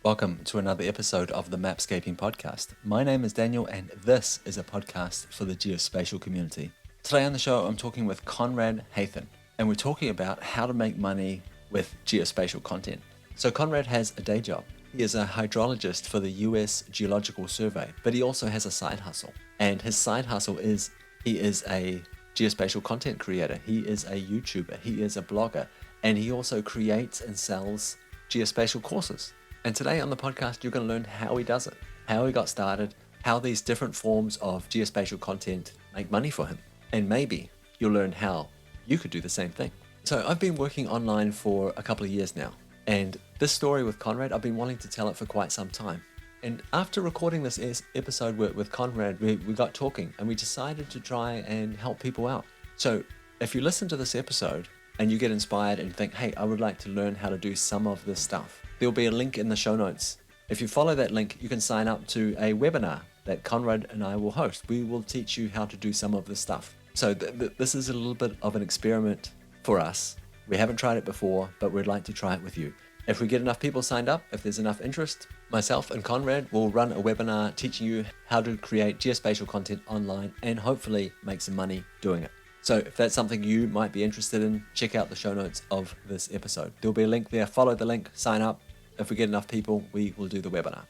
Welcome to another episode of the Mapscaping Podcast. My name is Daniel, and this is a podcast for the geospatial community. Today on the show, I'm talking with Conrad Hathen, and we're talking about how to make money with geospatial content. So Conrad has a day job. He is a hydrologist for the US Geological Survey, but he also has a side hustle. And his side hustle is he is a geospatial content creator. He is a YouTuber. He is a blogger, and he also creates and sells geospatial courses. And today on the podcast, you're going to learn how he does it, how he got started, how these different forms of geospatial content make money for him. And maybe you'll learn how you could do the same thing. So I've been working online for a couple of years now. And this story with Conrad, I've been wanting to tell it for quite some time. And after recording this episode with Conrad, we got talking and we decided to try and help people out. So if you listen to this episode and you get inspired and think, hey, I would like to learn how to do some of this stuff, there'll be a link in the show notes. If you follow that link, you can sign up to a webinar that Conrad and I will host. We will teach you how to do some of this stuff. So this is a little bit of an experiment for us. We haven't tried it before, but we'd like to try it with you. If we get enough people signed up, if there's enough interest, myself and Conrad will run a webinar teaching you how to create geospatial content online and hopefully make some money doing it. So if that's something you might be interested in, check out the show notes of this episode. There'll be a link there. Follow the link, sign up. If we get enough people, we will do the webinar.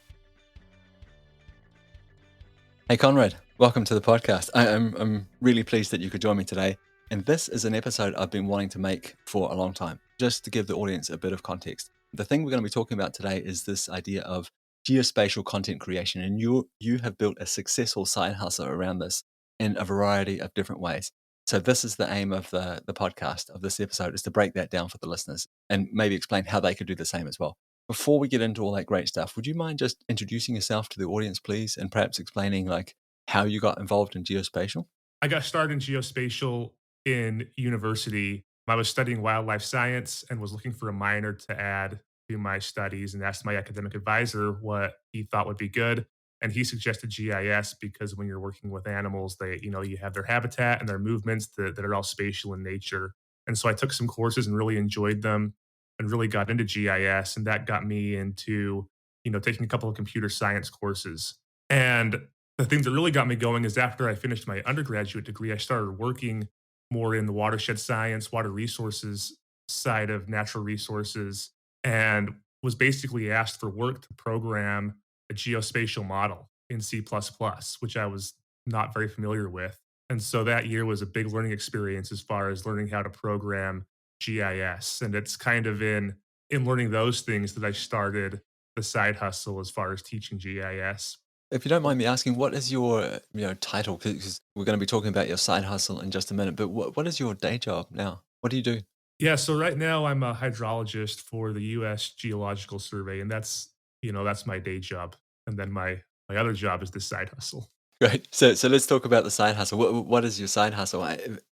Hey, Conrad, welcome to the podcast. I'm really pleased that you could join me today. And this is an episode I've been wanting to make for a long time, just to give the audience a bit of context. The thing we're going to be talking about today is this idea of geospatial content creation. And you have built a successful side hustle around this in a variety of different ways. So this is the aim of the podcast of this episode, is to break that down for the listeners and maybe explain how they could do the same as well. Before we get into all that great stuff, would you mind just introducing yourself to the audience, please, and perhaps explaining like how you got involved in geospatial? I got started in geospatial in university. I was studying wildlife science and was looking for a minor to add to my studies and asked my academic advisor what he thought would be good. And he suggested GIS because when you're working with animals, you have their habitat and their movements that are all spatial in nature. And so I took some courses and really enjoyed them and really got into GIS. And that got me into, taking a couple of computer science courses. And the thing that really got me going is after I finished my undergraduate degree, I started working more in the watershed science, water resources side of natural resources, and was basically asked for work to program a geospatial model in C++, which I was not very familiar with. And so that year was a big learning experience as far as learning how to program GIS. And it's kind of in learning those things that I started the side hustle as far as teaching GIS. If you don't mind me asking, what is your title? Because we're going to be talking about your side hustle in just a minute. But what is your day job now? What do you do? Yeah, so right now I'm a hydrologist for the US Geological Survey, and that's my day job. And then my other job is this side hustle. Great. So let's talk about the side hustle. What is your side hustle?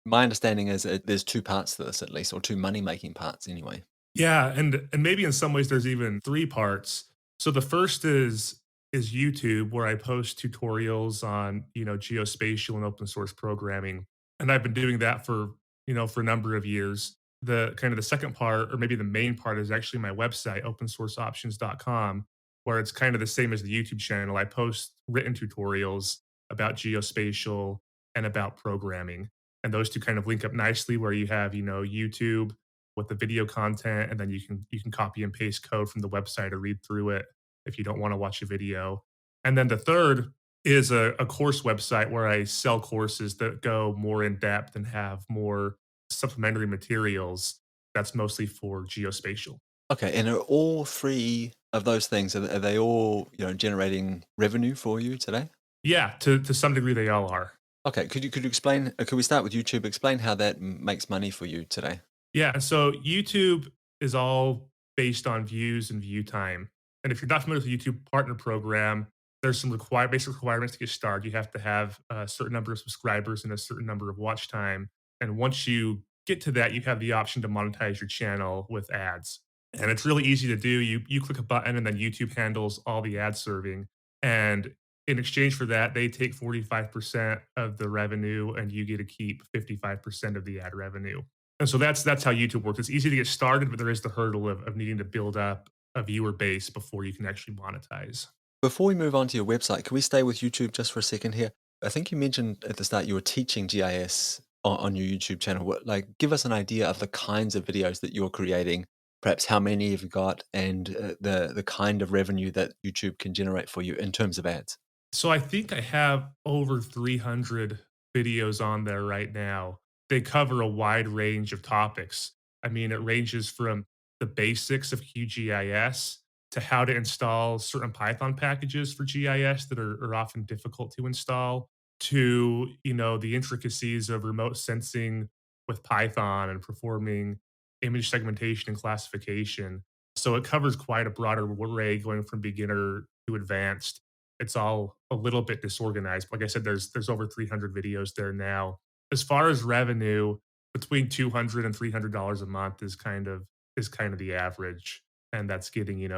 My understanding is that there's two parts to this at least, or two money making parts anyway. Yeah, and maybe in some ways there's even three parts. So the first is YouTube, where I post tutorials on, geospatial and open source programming. And I've been doing that for a number of years. The kind of the second part, or maybe the main part, is actually my website, opensourceoptions.com, where it's kind of the same as the YouTube channel. I post written tutorials about geospatial and about programming. And those two kind of link up nicely where you have, YouTube with the video content, and then you can copy and paste code from the website or read through it if you don't want to watch a video. And then the third is a course website where I sell courses that go more in depth and have more supplementary materials. That's mostly for geospatial. Okay, and are all three of those things, are they all generating revenue for you today? Yeah, to some degree they all are. Okay, could you explain? Could we start with YouTube? Explain how that makes money for you today. Yeah, so YouTube is all based on views and view time. And if you're not familiar with the YouTube Partner Program, there's some basic requirements to get started. You have to have a certain number of subscribers and a certain number of watch time. And once you get to that, you have the option to monetize your channel with ads. And it's really easy to do. You click a button and then YouTube handles all the ad serving. And in exchange for that, they take 45% of the revenue and you get to keep 55% of the ad revenue. And so that's how YouTube works. It's easy to get started, but there is the hurdle of needing to build up a viewer base before you can actually monetize. Before we move on to your website, can we stay with YouTube just for a second here? I think you mentioned at the start you were teaching GIS on your YouTube channel. Like, give us an idea of the kinds of videos that you're creating, perhaps how many you've got, and the kind of revenue that YouTube can generate for you in terms of ads. So I think I have over 300 videos on there right now. They cover a wide range of topics. I mean, it ranges from the basics of QGIS to how to install certain Python packages for GIS that are often difficult to install to, the intricacies of remote sensing with Python and performing image segmentation and classification. So it covers quite a broader array going from beginner to advanced. It's all a little bit disorganized. Like I said, there's over 300 videos there now. As far as revenue, between 200 and $300 a month is kind of the average, and that's getting,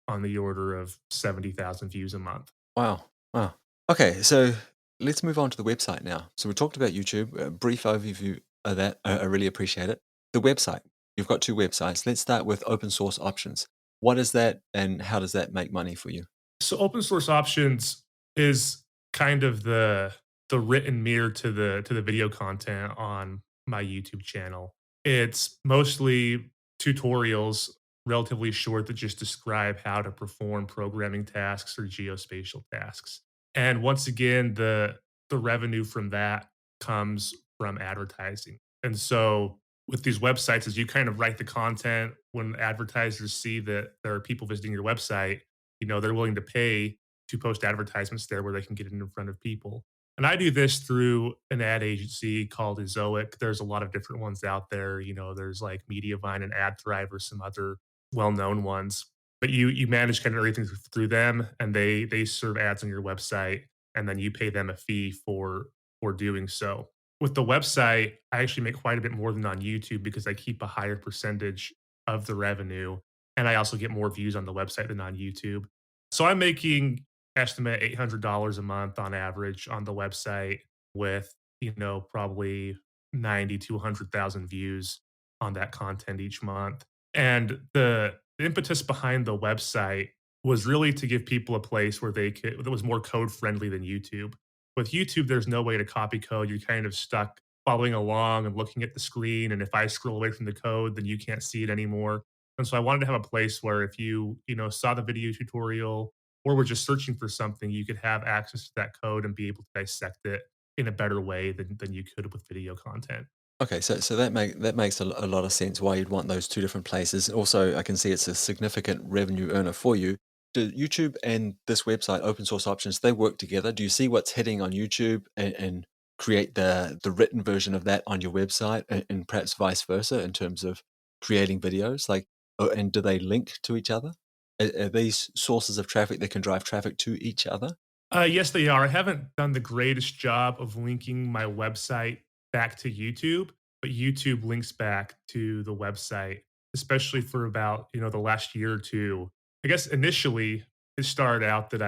on the order of 70,000 views a month. Wow. Wow. Okay, so let's move on to the website now. So we talked about YouTube, a brief overview of that. I really appreciate it. The website, you've got two websites. Let's start with open source options. What is that and how does that make money for you? So open source options is kind of the written mirror to the video content on my YouTube channel. It's mostly tutorials, relatively short, that just describe how to perform programming tasks or geospatial tasks. And once again, the revenue from that comes from advertising. And so with these websites, as you kind of write the content, when advertisers see that there are people visiting your website, they're willing to pay to post advertisements there where they can get it in front of people. And I do this through an ad agency called Ezoic. There's a lot of different ones out there. There's like Mediavine and AdThrive or some other well-known ones. But you manage kind of everything through them, and they serve ads on your website, and then you pay them a fee for doing so. With the website, I actually make quite a bit more than on YouTube because I keep a higher percentage of the revenue, and I also get more views on the website than on YouTube. So I'm making estimate $800 a month on average on the website with, probably 90 to 100,000 views on that content each month. And the impetus behind the website was really to give people a place where they could that was more code friendly than YouTube. With YouTube, there's no way to copy code. You're kind of stuck following along and looking at the screen. And if I scroll away from the code, then you can't see it anymore. And so I wanted to have a place where if you, saw the video tutorial or were just searching for something, you could have access to that code and be able to dissect it in a better way than you could with video content. Okay, so that makes a lot of sense why you'd want those two different places. Also, I can see it's a significant revenue earner for you. Do YouTube and this website, open source options, they work together? Do you see what's hitting on YouTube and create the written version of that on your website, and perhaps vice versa in terms of creating videos? Like, and do they link to each other? Are these sources of traffic that can drive traffic to each other? Yes, they are. I haven't done the greatest job of linking my website back to YouTube, but YouTube links back to the website, especially for about, the last year or two. I guess initially it started out that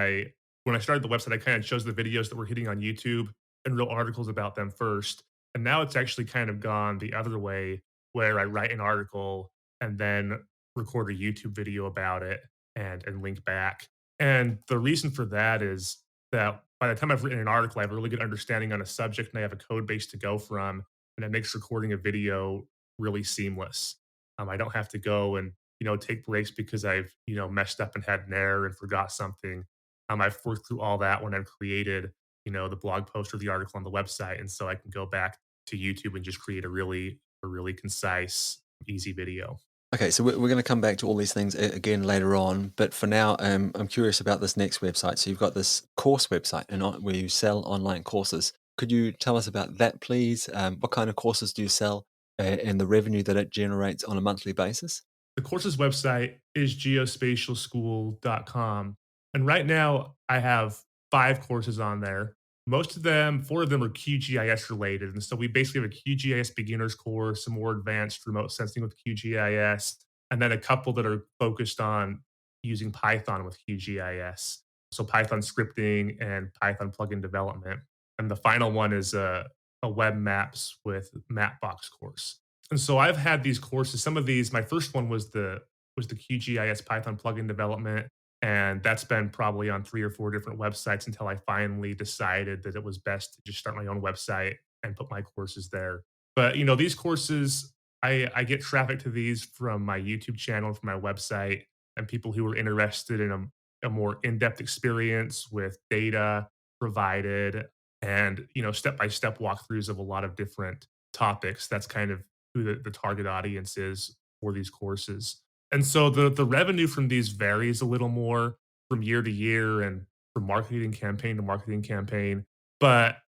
when I started the website, I kind of chose the videos that were hitting on YouTube and wrote articles about them first. And now it's actually kind of gone the other way where I write an article and then record a YouTube video about it and link back. And the reason for that is that by the time I've written an article, I have a really good understanding on a subject and I have a code base to go from, and it makes recording a video really seamless. I don't have to go and take breaks because I've messed up and had an error and forgot something. I've worked through all that when I've created the blog post or the article on the website, and so I can go back to YouTube and just create a really concise, easy video. Okay, so we're going to come back to all these things again later on, but for now, I'm curious about this next website. So you've got this course website where you sell online courses. Could you tell us about that, please? What kind of courses do you sell, and the revenue that it generates on a monthly basis? The course's website is geospatialschool.com. And right now, I have 5 courses on there. Most of them, 4 of them are QGIS related. And so we basically have a QGIS beginners course, some more advanced remote sensing with QGIS, and then a couple that are focused on using Python with QGIS. So Python scripting and Python plugin development. And the final one is a web maps with Mapbox course. And so I've had these courses. Some of these, my first one was was the QGIS Python plugin development. And that's been probably on 3 or 4 different websites until I finally decided that it was best to just start my own website and put my courses there. But, these courses, I get traffic to these from my YouTube channel, from my website, and people who are interested in a more in-depth experience with data provided and, step-by-step walkthroughs of a lot of different topics. That's kind of who the target audience is for these courses. And so the revenue from these varies a little more from year to year and from marketing campaign to marketing campaign. But,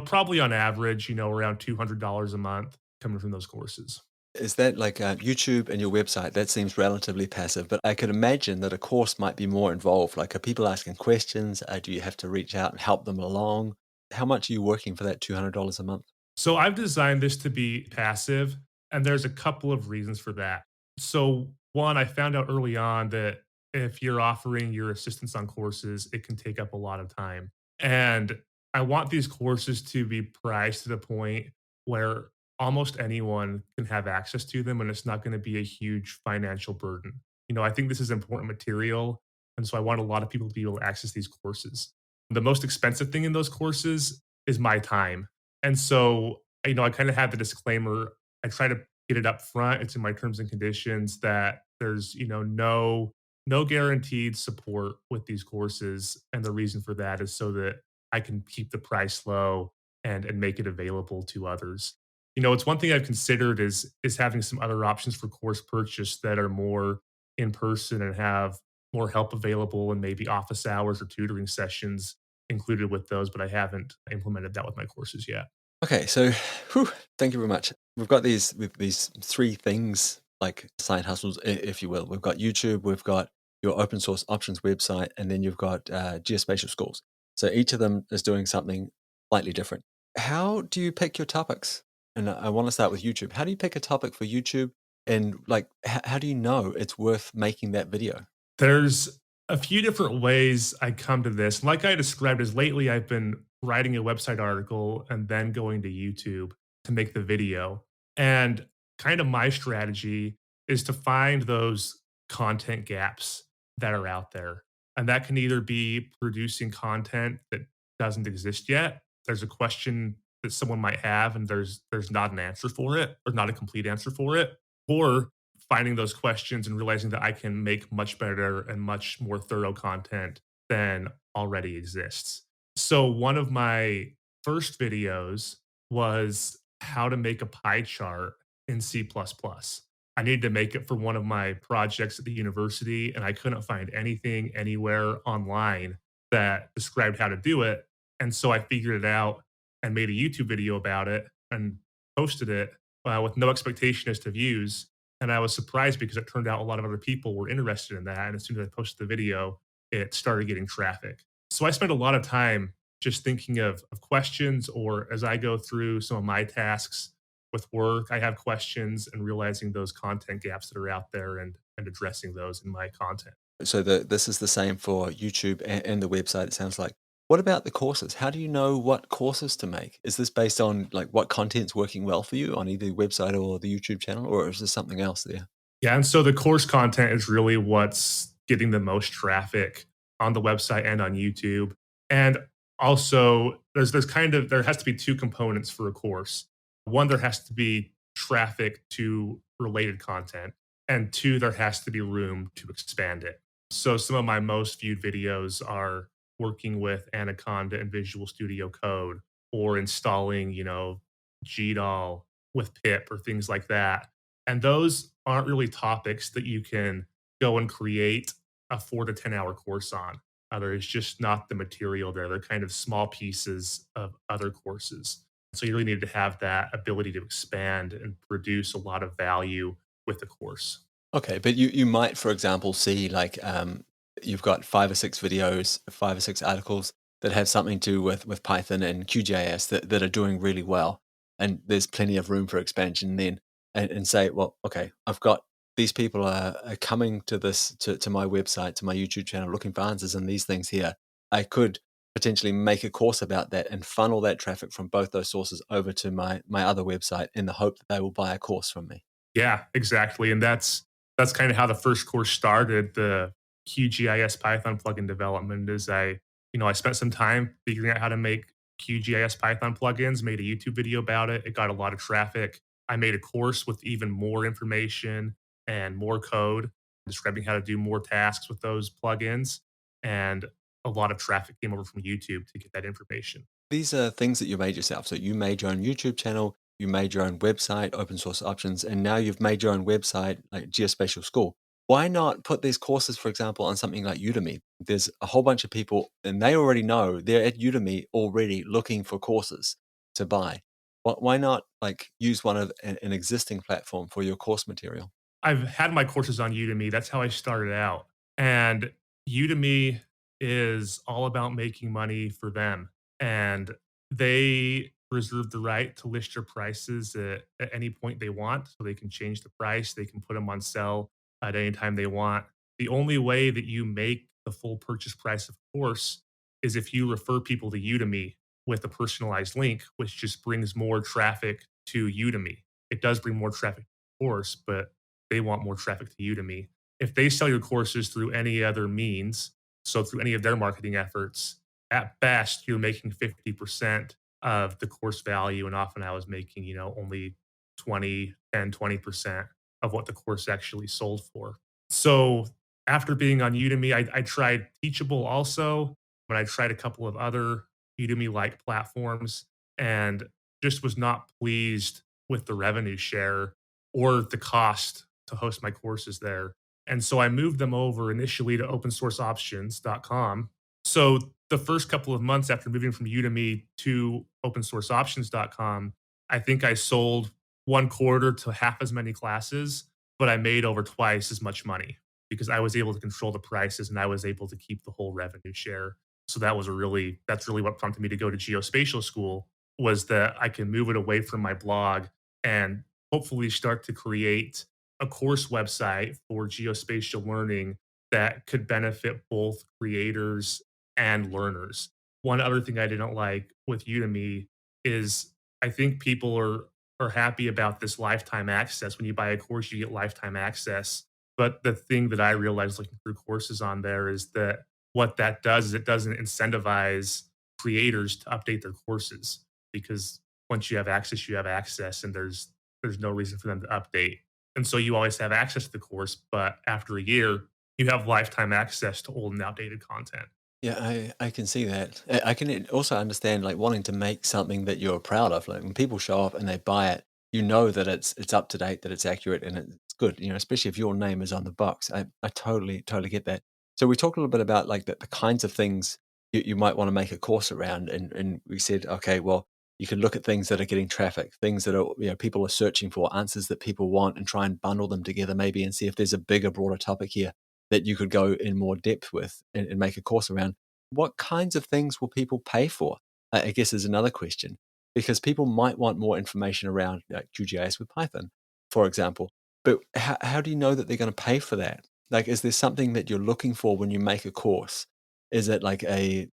probably on average, around $200 a month coming from those courses. Is that like YouTube and your website? That seems relatively passive, but I could imagine that a course might be more involved. Like, are people asking questions? Do you have to reach out and help them along? How much are you working for that $200 a month? So I've designed this to be passive, and there's a couple of reasons for that. So, one, I found out early on that if you're offering your assistance on courses, it can take up a lot of time. And I want these courses to be priced to the point where almost anyone can have access to them and it's not going to be a huge financial burden. I think this is important material. And so I want a lot of people to be able to access these courses. The most expensive thing in those courses is my time. And so, I kind of have the disclaimer. I try to get it up front. It's in my terms and conditions that there's, no guaranteed support with these courses. And the reason for that is so that I can keep the price low and make it available to others. It's one thing I've considered is having some other options for course purchase that are more in person and have more help available and maybe office hours or tutoring sessions included with those, but I haven't implemented that with my courses yet. Okay, so whew, thank you very much. We've got these three things, like side hustles, if you will. We've got YouTube, we've got your open source options website, and then you've got geospatial schools. So each of them is doing something slightly different. How do you pick your topics? And I want to start with YouTube. How do you pick a topic for YouTube? And like, how do you know it's worth making that video? There's a few different ways I come to this. Like I described, as lately I've been writing a website article and then going to YouTube to make the video. And kind of my strategy is to find those content gaps that are out there. And that can either be producing content that doesn't exist yet. There's a question that someone might have and there's not an answer for it or not a complete answer for it. Or finding those questions and realizing that I can make much better and much more thorough content than already exists. So, one of my first videos was how to make a pie chart in C++. plus plus. I needed to make it for one of my projects at the university, and I couldn't find anything anywhere online that described how to do it. And so I figured it out and made a YouTube video about it and posted it with no expectation as to views. And I was surprised because it turned out a lot of other people were interested in that. And as soon as I posted the video, it started getting traffic. So I spent a lot of time just thinking of questions, or as I go through some of my tasks with work, I have questions and realizing those content gaps that are out there and addressing those in my content. So this is the same for YouTube and the website, it sounds like. What about the courses? How do you know what courses to make? Is this based on like what content's working well for you on either the website or the YouTube channel, or is there something else there? Yeah, and so the course content is really what's getting the most traffic on the website and on YouTube. And also there has to be two components for a course. One, there has to be traffic to related content, and two, there has to be room to expand it. So some of my most viewed videos are working with Anaconda and Visual Studio Code or installing, GDAL with pip or things like that, and those aren't really topics that you can go and create a 4 to 10 hour course on. There's just not the material there. They're kind of small pieces of other courses. So you really need to have that ability to expand and produce a lot of value with the course. Okay, but you might, for example, see like you've got 5 or 6 videos, 5 or 6 articles that have something to do with Python and QGIS that are doing really well, and there's plenty of room for expansion then, and say, well, okay, I've got these people are coming to to my website, to my YouTube channel, looking for answers in these things here. I could potentially make a course about that and funnel that traffic from both those sources over to my other website in the hope that they will buy a course from me. Yeah, exactly. And That's kind of how the first course started. The QGIS Python plugin development is I spent some time figuring out how to make QGIS Python plugins, made a YouTube video about it. It got a lot of traffic. I made a course with even more information and more code describing how to do more tasks with those plugins. And a lot of traffic came over from YouTube to get that information. These are things that you made yourself. So you made your own YouTube channel, you made your own website, open source options, and now you've made your own website, like Geospatial School. Why not put these courses, for example, on something like Udemy? There's a whole bunch of people, and they already know they're at Udemy already looking for courses to buy. Why not like use one of an existing platform for your course material? I've had my courses on Udemy. That's how I started out. And Udemy is all about making money for them. And they reserve the right to list your prices at any point they want. So they can change the price, they can put them on sale at any time they want. The only way that you make the full purchase price of a course is if you refer people to Udemy with a personalized link, which just brings more traffic to Udemy. It does bring more traffic to the course, but they want more traffic to Udemy. If they sell your courses through any other means, so through any of their marketing efforts, at best, you're making 50% of the course value. And often I was making, only 20% of what the course actually sold for. So after being on Udemy, I tried Teachable also, but I tried a couple of other Udemy like platforms and just was not pleased with the revenue share or the cost to host my courses there. And so I moved them over initially to opensourceoptions.com. So the first couple of months after moving from Udemy to opensourceoptions.com, I think I sold one quarter to half as many classes, but I made over twice as much money because I was able to control the prices and I was able to keep the whole revenue share. So that's really what prompted me to go to geospatial school, was that I can move it away from my blog and hopefully start to create a course website for geospatial learning that could benefit both creators and learners. One other thing I didn't like with Udemy is I think people are happy about this lifetime access. When you buy a course, you get lifetime access. But the thing that I realized looking through courses on there is that what that does is it doesn't incentivize creators to update their courses, because once you have access, and there's no reason for them to update. And so you always have access to the course, but after a year, you have lifetime access to old and outdated content. Yeah, I can see that. I can also understand like wanting to make something that you're proud of. Like when people show up and they buy it, you know that it's up to date, that it's accurate, and it's good. Especially if your name is on the box. I totally get that. So we talked a little bit about like the kinds of things you might want to make a course around, and we said, okay, well, you can look at things that are getting traffic, things that are people are searching for, answers that people want, and try and bundle them together maybe, and see if there's a bigger, broader topic here that you could go in more depth with and make a course around. What kinds of things will people pay for? I guess is another question, because people might want more information around like QGIS with Python, for example. But how do you know that they're going to pay for that? Like, is there something that you're looking for when you make a course? Is it like a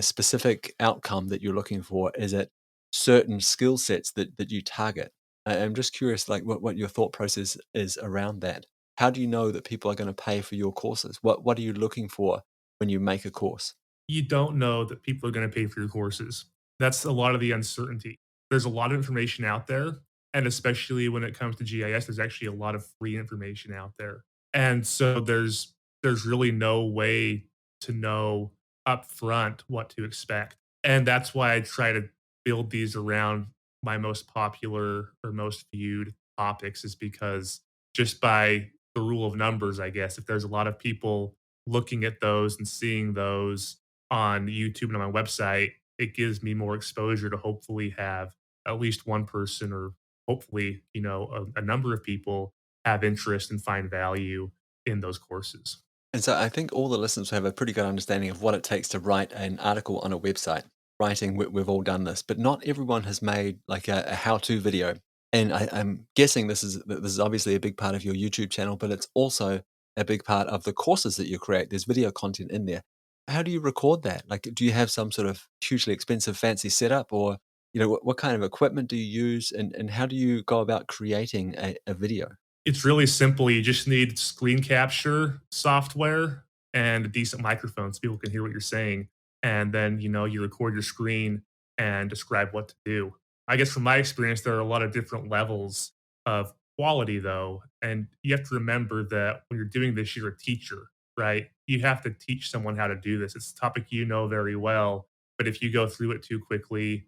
specific outcome that you're looking for? Is it certain skill sets that you target? I'm just curious, like, what your thought process is around that. How do you know that people are going to pay for your courses? What are you looking for when you make a course? You don't know that people are going to pay for your courses. That's a lot of the uncertainty. There's a lot of information out there. And especially when it comes to GIS, there's actually a lot of free information out there. And so there's really no way to know upfront what to expect. And that's why I try to build these around my most popular or most viewed topics, is because just by the rule of numbers, I guess, if there's a lot of people looking at those and seeing those on YouTube and on my website, it gives me more exposure to hopefully have at least one person, or hopefully, a number of people have interest and find value in those courses. And so I think all the listeners have a pretty good understanding of what it takes to write an article on a website. Writing, we've all done this, but not everyone has made like a how-to video. And I'm guessing this is obviously a big part of your YouTube channel, but it's also a big part of the courses that you create. There's video content in there. How do you record that? Like, do you have some sort of hugely expensive, fancy setup, or what kind of equipment do you use, and how do you go about creating a video? It's really simple. You just need screen capture software and a decent microphone so people can hear what you're saying. And then, you record your screen and describe what to do. I guess from my experience, there are a lot of different levels of quality, though. And you have to remember that when you're doing this, you're a teacher, right? You have to teach someone how to do this. It's a topic you know very well. But if you go through it too quickly,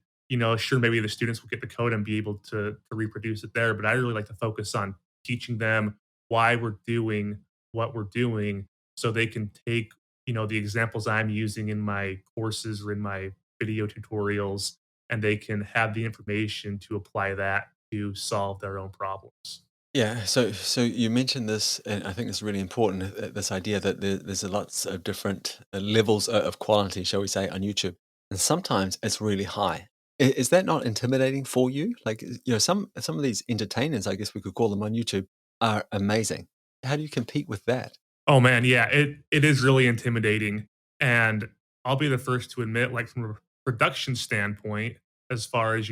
sure, maybe the students will get the code and be able to reproduce it there. But I really like to focus on teaching them why we're doing what we're doing so they can take, the examples I'm using in my courses or in my video tutorials, and they can have the information to apply that to solve their own problems. Yeah, so you mentioned this, and I think it's really important. This idea that there's a lots of different levels of quality, shall we say, on YouTube, and sometimes it's really high. Is that not intimidating for you? Like, some of these entertainers, I guess we could call them on YouTube, are amazing. How do you compete with that? Oh man, yeah, it is really intimidating, and I'll be the first to admit, like from a production standpoint, as far as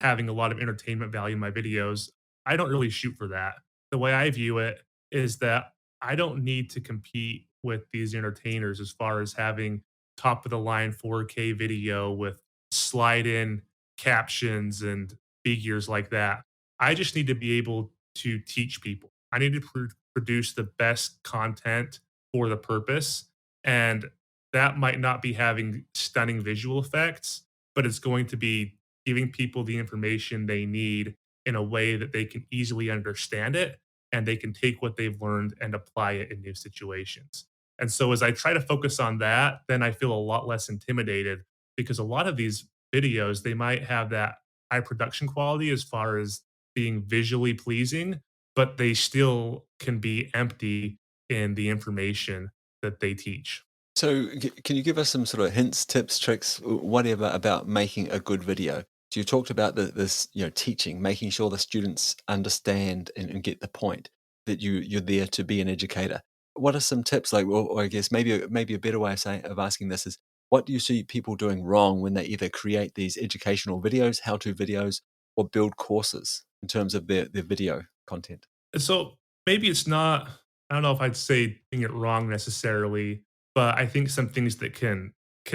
having a lot of entertainment value in my videos, I don't really shoot for that. The way I view it is that I don't need to compete with these entertainers as far as having top of the line 4K video with slide in captions and figures like that. I just need to be able to teach people. I need to produce the best content for the purpose. And that might not be having stunning visual effects, but it's going to be giving people the information they need in a way that they can easily understand it and they can take what they've learned and apply it in new situations. And so as I try to focus on that, then I feel a lot less intimidated because a lot of these videos, they might have that high production quality as far as being visually pleasing, but they still can be empty in the information that they teach. So, can you give us some sort of hints, tips, tricks, whatever about making a good video? So you talked about this, teaching, making sure the students understand and get the point that you're there to be an educator. What are some tips? Like, or I guess maybe a better way of asking this is, what do you see people doing wrong when they either create these educational videos, how-to videos, or build courses in terms of their video content? So maybe it's not, I don't know if I'd say doing it wrong necessarily, but I think some things that can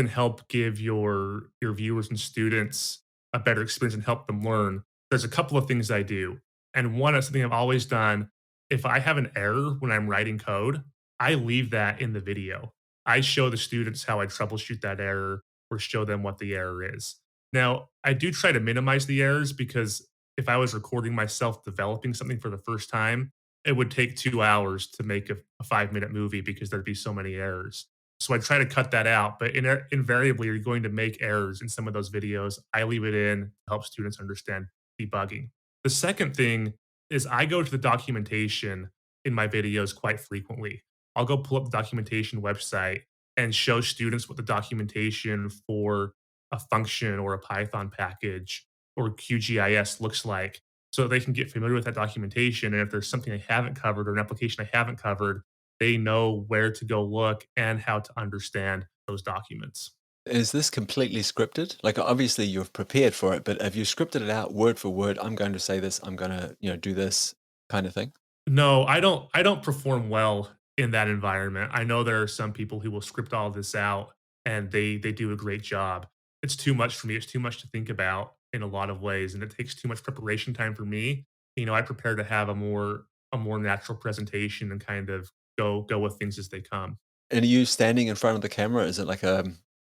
help give your viewers and students a better experience and help them learn. There's a couple of things I do. And one is something I've always done. If I have an error when I'm writing code, I leave that in the video. I show the students how I troubleshoot that error or show them what the error is. Now, I do try to minimize the errors because if I was recording myself developing something for the first time, it would take 2 hours to make a 5-minute movie because there'd be so many errors. So I try to cut that out, but invariably, you're going to make errors in some of those videos. I leave it in to help students understand debugging. The second thing is I go to the documentation in my videos quite frequently. I'll go pull up the documentation website and show students what the documentation for a function or a Python package or QGIS looks like so they can get familiar with that documentation. And if there's something they haven't covered or an application they haven't covered, they know where to go look and how to understand those documents. Is this completely scripted? Like, obviously you've prepared for it, but have you scripted it out word for word? I'm going to say this, I'm going to, do this kind of thing. No, I don't perform well in that environment. I know there are some people who will script all this out and they do a great job. It's too much for me. It's too much to think about in a lot of ways and it takes too much preparation time for me. I prepare to have a more natural presentation and kind of go with things as they come. And are you standing in front of the camera? Is it like a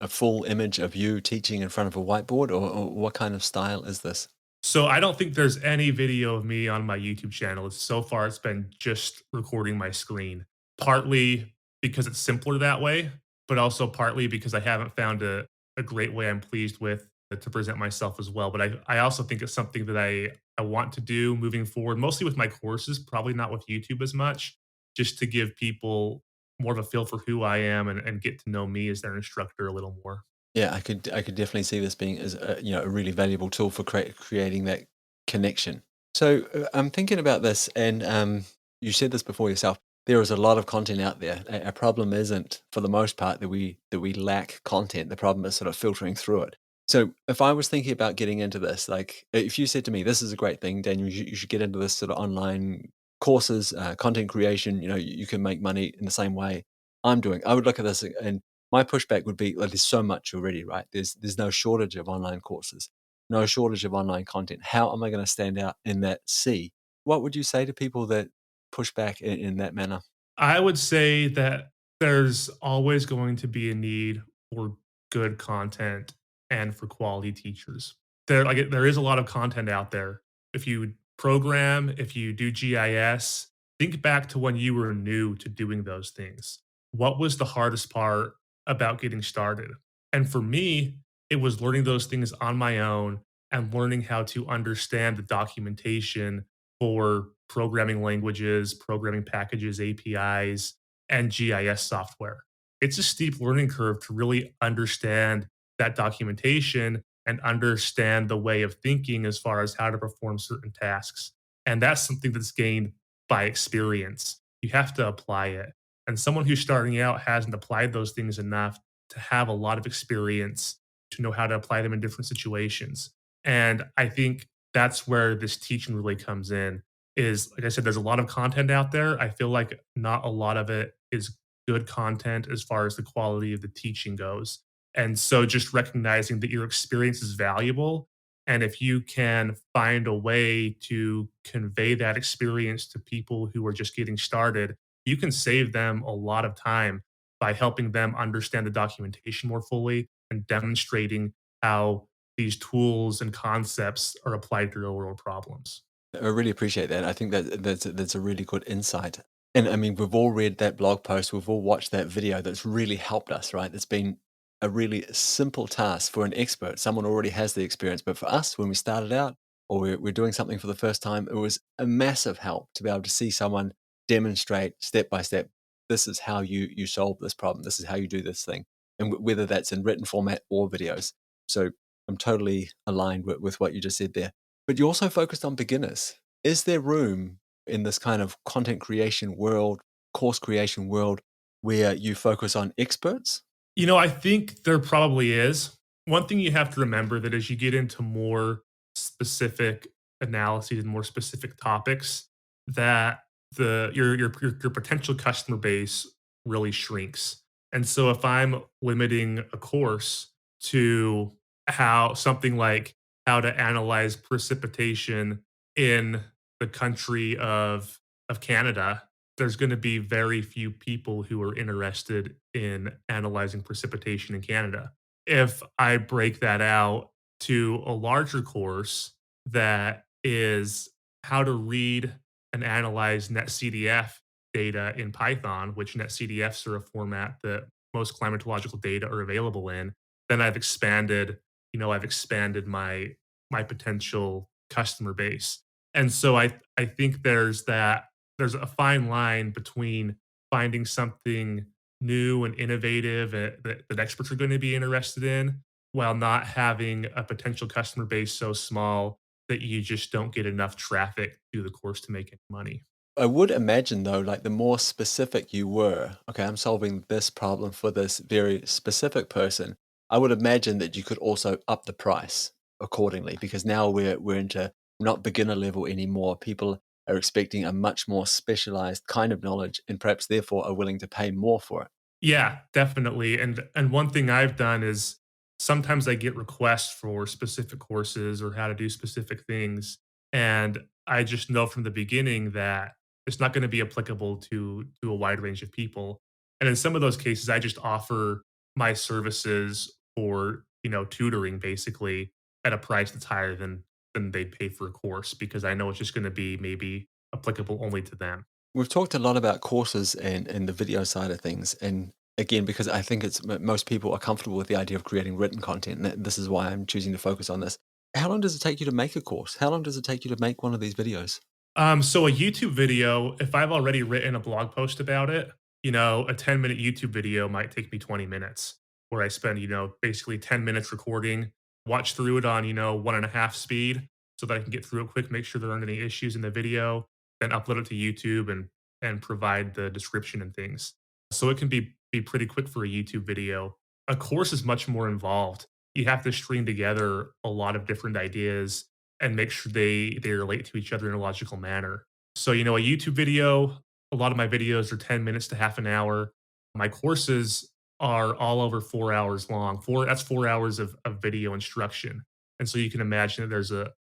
full image of you teaching in front of a whiteboard, or what kind of style is this? So I don't think there's any video of me on my YouTube channel. So far, it's been just recording my screen, partly because it's simpler that way, but also partly because I haven't found a great way I'm pleased with to present myself as well. But I also think it's something that I want to do moving forward, mostly with my courses, probably not with YouTube as much, just to give people more of a feel for who I am and get to know me as their instructor a little more. Yeah, I could definitely see this being as a really valuable tool for creating that connection. So I'm thinking about this, and you said this before yourself. There is a lot of content out there. Our problem isn't, for the most part, that we lack content. The problem is sort of filtering through it. So if I was thinking about getting into this, like if you said to me, "This is a great thing, Daniel, you should get into this sort of online courses, content creation, you can make money in the same way I'm doing. I would look at this and my pushback would be like, there's so much already, right? There's no shortage of online courses, no shortage of online content. How am I going to stand out in that sea? What would you say to people that push back in that manner? I would say that there's always going to be a need for good content and for quality teachers. There is a lot of content out there. If you program, if you do GIS, think back to when you were new to doing those things. What was the hardest part about getting started? And for me, it was learning those things on my own and learning how to understand the documentation for programming languages, programming packages, APIs, and GIS software. It's a steep learning curve to really understand that documentation and understand the way of thinking as far as how to perform certain tasks. And that's something that's gained by experience. You have to apply it. And someone who's starting out hasn't applied those things enough to have a lot of experience to know how to apply them in different situations. And I think that's where this teaching really comes in. Is like I said, there's a lot of content out there. I feel like not a lot of it is good content as far as the quality of the teaching goes. And so just recognizing that your experience is valuable. And if you can find a way to convey that experience to people who are just getting started, you can save them a lot of time by helping them understand the documentation more fully and demonstrating how these tools and concepts are applied to real world problems. I really appreciate that. I think that's a really good insight. And I mean, we've all read that blog post, we've all watched that video that's really helped us, right? It's been a really simple task for an expert. Someone already has the experience. But for us, when we started out or we're doing something for the first time, it was a massive help to be able to see someone demonstrate step by step, this is how you solve this problem. This is how you do this thing. And whether that's in written format or videos. So I'm totally aligned with what you just said there. But you also focused on beginners. Is there room in this kind of content creation world, course creation world, where you focus on experts? I think there probably is. One thing you have to remember that as you get into more specific analyses and more specific topics, that your potential customer base really shrinks. And so if I'm limiting a course to how something like how to analyze precipitation in the country of Canada, there's going to be very few people who are interested in analyzing precipitation in Canada. If I break that out to a larger course that is how to read and analyze NetCDF data in Python, which NetCDFs are a format that most climatological data are available in, then I've expanded my potential customer base. And so I think there's a fine line between finding something new and innovative that experts are going to be interested in while not having a potential customer base so small that you just don't get enough traffic through the course to make any money. I would imagine though, like the more specific you were, okay, I'm solving this problem for this very specific person. I would imagine that you could also up the price accordingly because now we're into not beginner level anymore. People are expecting a much more specialized kind of knowledge and perhaps therefore are willing to pay more for it. Yeah, definitely. And one thing I've done is sometimes I get requests for specific courses or how to do specific things, and I just know from the beginning that it's not going to be applicable to a wide range of people. And in some of those cases, I just offer my services for tutoring basically at a price that's higher than they'd pay for a course because I know it's just going to be maybe applicable only to them. We've talked a lot about courses and the video side of things. And again, because I think most people are comfortable with the idea of creating written content. And this is why I'm choosing to focus on this. How long does it take you to make a course? How long does it take you to make one of these videos? So a YouTube video, if I've already written a blog post about it, a 10-minute YouTube video might take me 20 minutes where I spend, basically 10 minutes recording, watch through it on, 1.5 speed so that I can get through it quick, make sure there aren't any issues in the video, then upload it to YouTube and provide the description and things. So it can be pretty quick for a YouTube video. A course is much more involved. You have to string together a lot of different ideas and make sure they relate to each other in a logical manner. So, a YouTube video, a lot of my videos are 10 minutes to half an hour. My courses are all over 4 hours long. That's 4 hours of video instruction. And so you can imagine that there's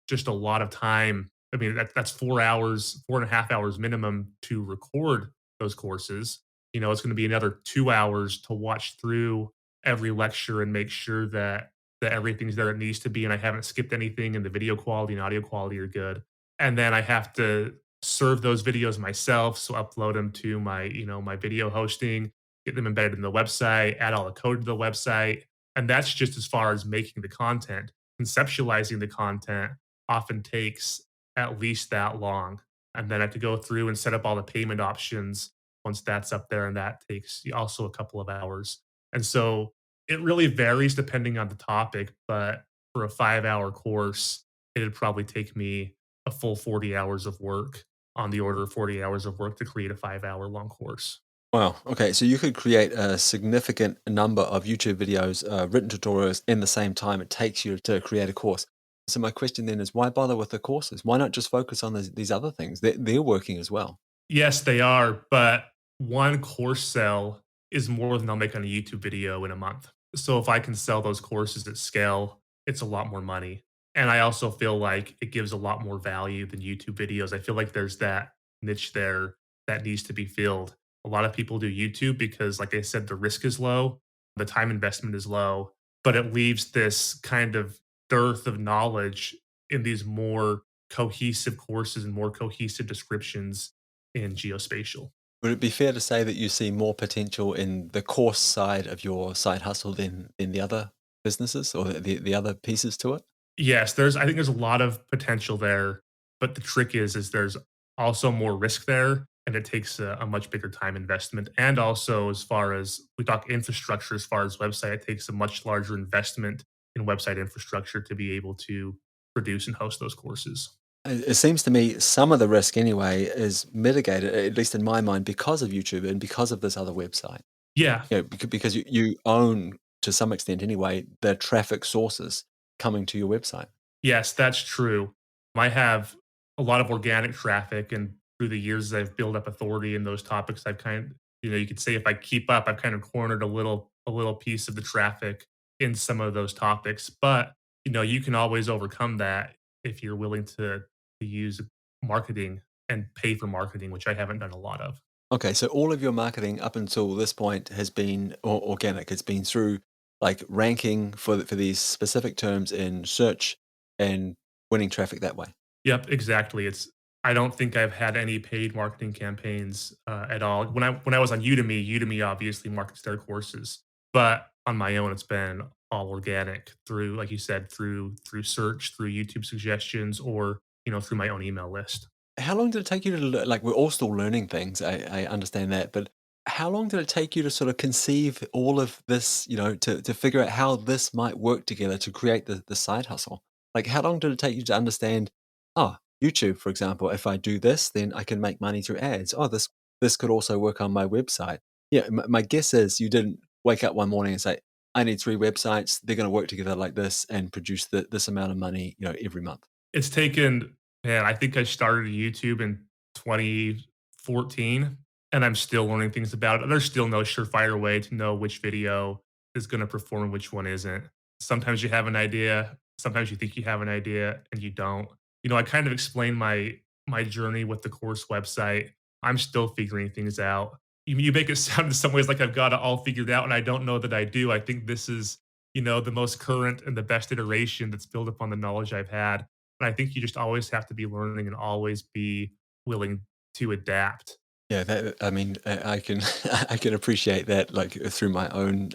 just a lot of time. I mean, that's 4 hours, 4.5 hours minimum to record those courses. It's going to be another 2 hours to watch through every lecture and make sure that everything's there it needs to be and I haven't skipped anything and the video quality and audio quality are good. And then I have to serve those videos myself, so upload them to my video hosting, get them embedded in the website, add all the code to the website, and that's just as far as making the content. Conceptualizing the content often takes at least that long, and then I have to go through and set up all the payment options once that's up there, and that takes also a couple of hours. And so it really varies depending on the topic, but for a 5-hour course, it'd probably take me a full 40 hours of work, on the order of 40 hours of work to create a 5-hour long course. Wow. Okay. So you could create a significant number of YouTube videos, written tutorials in the same time it takes you to create a course. So my question then is, why bother with the courses? Why not just focus on these other things? They're working as well. Yes, they are, but one course sell is more than I'll make on a YouTube video in a month. So if I can sell those courses at scale, it's a lot more money. And I also feel like it gives a lot more value than YouTube videos. I feel like there's that niche there that needs to be filled. A lot of people do YouTube because, like I said, the risk is low, the time investment is low, but it leaves this kind of dearth of knowledge in these more cohesive courses and more cohesive descriptions in geospatial. Would it be fair to say that you see more potential in the course side of your side hustle than the other businesses or the other pieces to it? Yes, I think there's a lot of potential there, but the trick is there's also more risk there, and it takes a much bigger time investment. And also, as far as we talk infrastructure, as far as website, it takes a much larger investment in website infrastructure to be able to produce and host those courses. It seems to me some of the risk anyway is mitigated, at least in my mind, because of YouTube and because of this other website. Yeah, You know, because you own, to some extent anyway, the traffic sources coming to your website. yes, that's true. I have a lot of organic traffic, and through the years, I've built up authority in those topics. I've kind of, you could say if I keep up, I've kind of cornered a little piece of the traffic in some of those topics. But you can always overcome that if you're willing to use marketing and pay for marketing, which I haven't done a lot of. Okay, so all of your marketing up until this point has been organic. It's been through like ranking for these specific terms in search and winning traffic that way. Yep, exactly. I don't think I've had any paid marketing campaigns at all. When I was on Udemy obviously markets their courses, but on my own, it's been all organic through, like you said, through search, through YouTube suggestions, or through my own email list. How long did it take you to like, we're all still learning things. I understand that, but how long did it take you to sort of conceive all of this, to figure out how this might work together to create the side hustle? Like, how long did it take you to understand, oh, YouTube, for example, if I do this, then I can make money through ads. Oh, this could also work on my website. Yeah, my guess is you didn't wake up one morning and say, I need 3 websites. They're going to work together like this and produce this amount of money, every month. It's taken, man, I think I started YouTube in 2014, and I'm still learning things about it. There's still no surefire way to know which video is gonna perform and which one isn't. Sometimes you have an idea, sometimes you think you have an idea and you don't. I kind of explained my journey with the course website. I'm still figuring things out. You make it sound in some ways like I've got it all figured out, and I don't know that I do. I think this is, the most current and the best iteration that's built upon the knowledge I've had. And I think you just always have to be learning and always be willing to adapt. Yeah, I mean, I can I can appreciate that, like through my own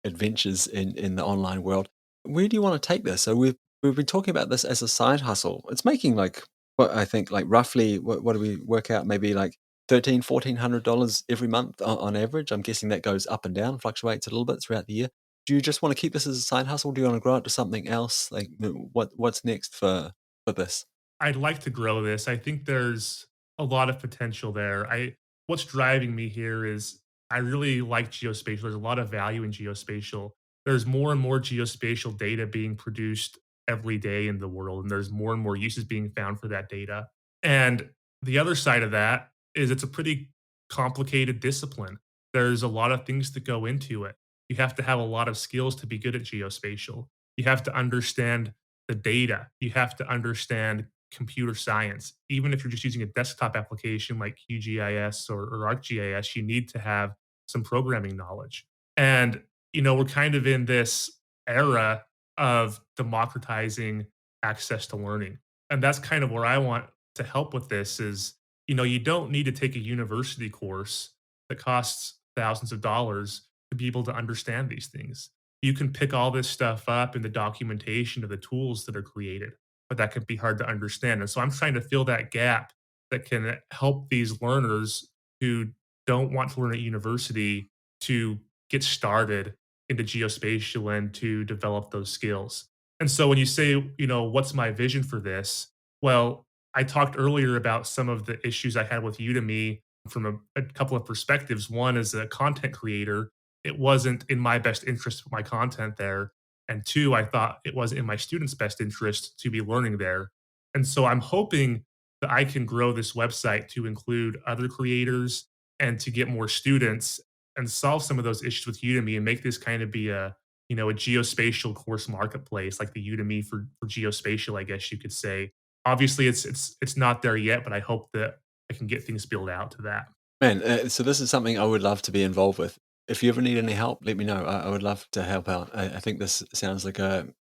adventures in the online world. Where do you want to take this? So we've been talking about this as a side hustle. It's making like what I think like roughly what do we work out? Maybe like 1,400 $1,400 every month on average. I'm guessing that goes up and down, fluctuates a little bit throughout the year. Do you just want to keep this as a side hustle? Do you want to grow it to something else? Like what's next for this? I'd like to grow this. I think there's a lot of potential there. What's driving me here is I really like geospatial. There's a lot of value in geospatial. There's more and more geospatial data being produced every day in the world, and there's more and more uses being found for that data. And The other side of that is it's a pretty complicated discipline. There's a lot of things that go into it. You have to have a lot of skills to be good at geospatial. You have to understand the data. You have to understand computer science. Even if you're just using a desktop application like QGIS or ArcGIS, you need to have some programming knowledge. And, we're kind of in this era of democratizing access to learning. And that's kind of where I want to help with this is, you don't need to take a university course that costs thousands of dollars to be able to understand these things. You can pick all this stuff up in the documentation of the tools that are created, but that can be hard to understand. And so I'm trying to fill that gap that can help these learners who don't want to learn at university to get started into geospatial and to develop those skills. And so when you say, what's my vision for this? Well, I talked earlier about some of the issues I had with Udemy from a couple of perspectives. One, as a content creator, it wasn't in my best interest to put my content there. And two, I thought it wasn't in my students' best interest to be learning there. And so I'm hoping that I can grow this website to include other creators and to get more students and solve some of those issues with Udemy and make this kind of be a geospatial course marketplace like the Udemy for geospatial, I guess you could say. Obviously, it's not there yet, but I hope that I can get things built out to that. Man, so this is something I would love to be involved with. If you ever need any help, let me know. I would love to help out. I think this sounds like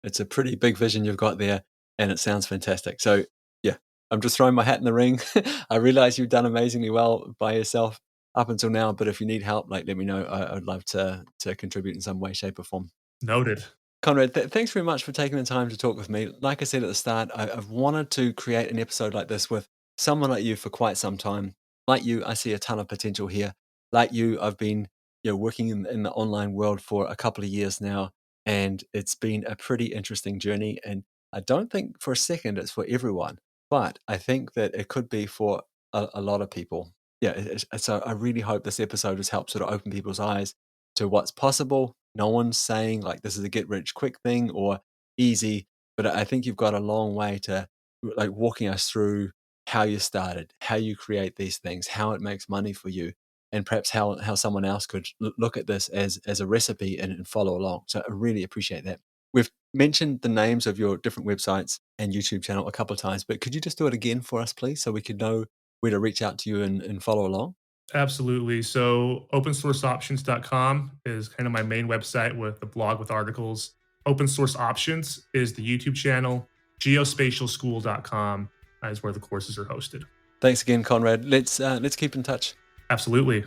it's a pretty big vision you've got there, and it sounds fantastic. So yeah, I'm just throwing my hat in the ring. I realize you've done amazingly well by yourself up until now, but if you need help, let me know. I'd love to contribute in some way, shape, or form. Noted. Conrad, thanks very much for taking the time to talk with me. Like I said at the start, I've wanted to create an episode like this with someone like you for quite some time. Like you, I see a ton of potential here. Like you, I've been working in the online world for a couple of years now, and it's been a pretty interesting journey. And I don't think for a second it's for everyone, but I think that it could be for a lot of people. Yeah, so I really hope this episode has helped sort of open people's eyes to what's possible. No one's saying like this is a get rich quick thing or easy, but I think you've got a long way to like walking us through how you started, how you create these things, how it makes money for you, and perhaps how someone else could look at this as a recipe and follow along. So I really appreciate that. We've mentioned the names of your different websites and YouTube channel a couple of times, but could you just do it again for us, please, so we could know where to reach out to you and follow along? Absolutely. So opensourceoptions.com is kind of my main website with the blog with articles. Open Source Options is the YouTube channel. Geospatialschool.com is where the courses are hosted. Thanks again, Conrad. Let's keep in touch. Absolutely.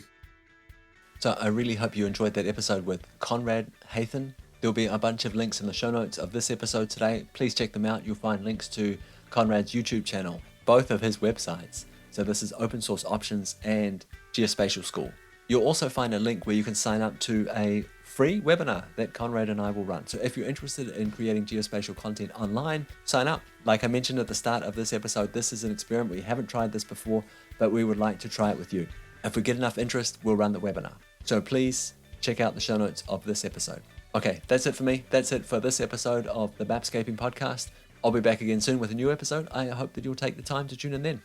So I really hope you enjoyed that episode with Conrad Hathen. There'll be a bunch of links in the show notes of this episode today. Please check them out. You'll find links to Conrad's YouTube channel, both of his websites. So this is Open Source Options and Geospatial School. You'll also find a link where you can sign up to a free webinar that Conrad and I will run. So if you're interested in creating geospatial content online, sign up. Like I mentioned at the start of this episode, this is an experiment. We haven't tried this before, but we would like to try it with you. If we get enough interest, we'll run the webinar. So please check out the show notes of this episode. Okay, that's it for me. That's it for this episode of the Mapscaping podcast. I'll be back again soon with a new episode. I hope that you'll take the time to tune in then.